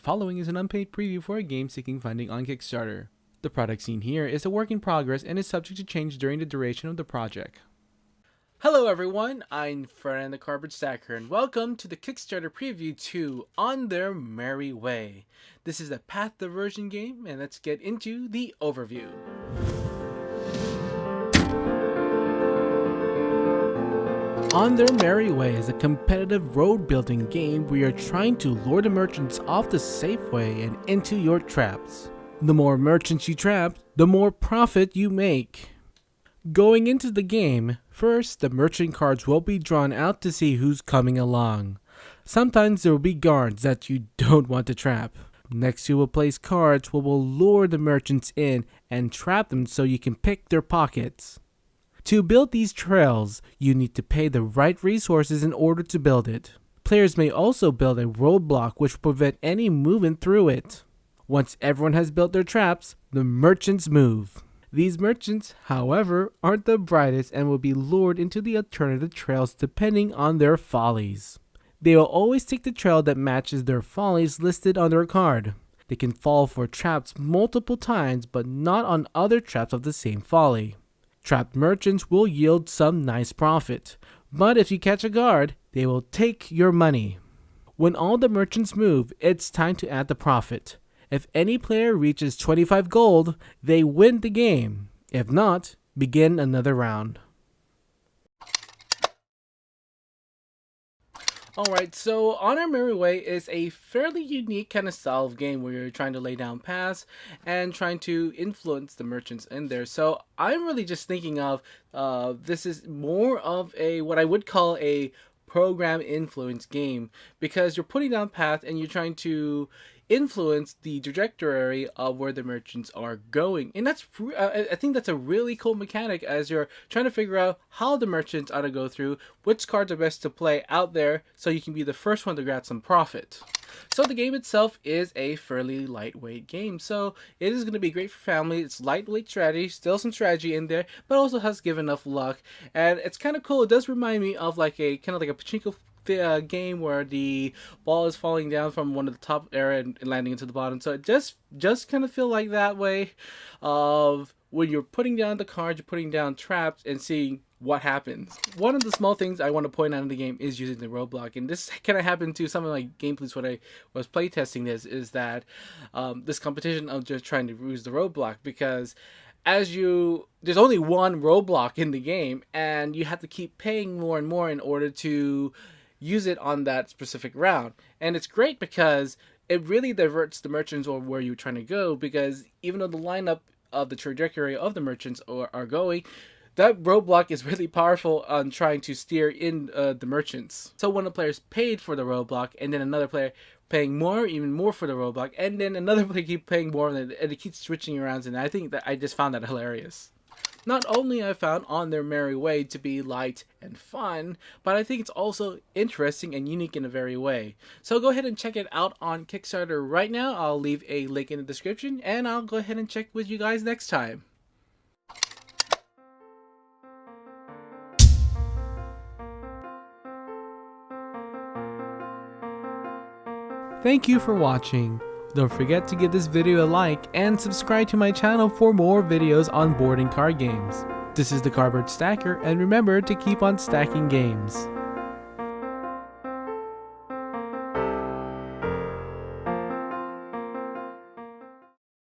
following is an unpaid preview for a game seeking funding on Kickstarter. The product seen here is a work in progress and is subject to change during the duration of the project. Hello everyone, I'm Ferdinand the Cardboard Stacker, and welcome to the Kickstarter preview to On Their Merry Way. This is a Path Diversion game, and let's get into the overview. On Their Merry Way is a competitive road building game where you're trying to lure the merchants off the safe way and into your traps. The more merchants you trap, the more profit you make. Going into the game, first the merchant cards will be drawn out to see who's coming along. Sometimes there will be guards that you don't want to trap. Next you will place cards which will lure the merchants in and trap them so you can pick their pockets. To build these trails, you need to pay the right resources in order to build it. Players may also build a roadblock which will prevent any movement through it. Once everyone has built their traps, the merchants move. These merchants, however, aren't the brightest and will be lured into the alternative trails depending on their follies. They will always take the trail that matches their follies listed on their card. They can fall for traps multiple times, but not on other traps of the same folly. Trapped merchants will yield some nice profit, but if you catch a guard, they will take your money. When all the merchants move, it's time to add the profit. If any player reaches 25 gold, they win the game. If not, begin another round. Alright, so On Our Merry Way is a fairly unique kind of style of game where you're trying to lay down paths and trying to influence the merchants in there. So I'm really just thinking of this is more of a what I would call a program influence game, because you're putting down path and you're trying to influence the trajectory of where the merchants are going. And that's I think that's a really cool mechanic as you're trying to figure out how the merchants ought to go through, which cards are best to play out there so you can be the first one to grab some profit. So the game itself is a fairly lightweight game, so it is going to be great for family. It's lightweight strategy, still some strategy in there, but also has give enough luck, and it's kind of cool. It does remind me of like a kind of like a pachinko game where the ball is falling down from one of the top area and landing into the bottom. So it just kind of feel like that way of when you're putting down the cards, you're putting down traps and seeing what happens. One of the small things I want to point out in the game is using the roadblock, and this kind of happened to some of my gameplays when I was playtesting this, is that this competition of just trying to use the roadblock, because there's only one roadblock in the game and you have to keep paying more and more in order to use it on that specific round. And it's great because it really diverts the merchants or where you're trying to go, because even though the lineup of the trajectory of the merchants are going, that roadblock is really powerful on trying to steer in the merchants. So when a player's paid for the roadblock and then another player paying more, even more for the roadblock, and then another player keep paying more, and it keeps switching around, and I think that I just found that hilarious. Not only I found On Their Merry Way to be light and fun, but I think it's also interesting and unique in a very way. So go ahead and check it out on Kickstarter right now. I'll leave a link in the description, and I'll go ahead and check with you guys next time. Thank you for watching. Don't forget to give this video a like and subscribe to my channel for more videos on board and card games. This is the Cardboard Stacker, and remember to keep on stacking games.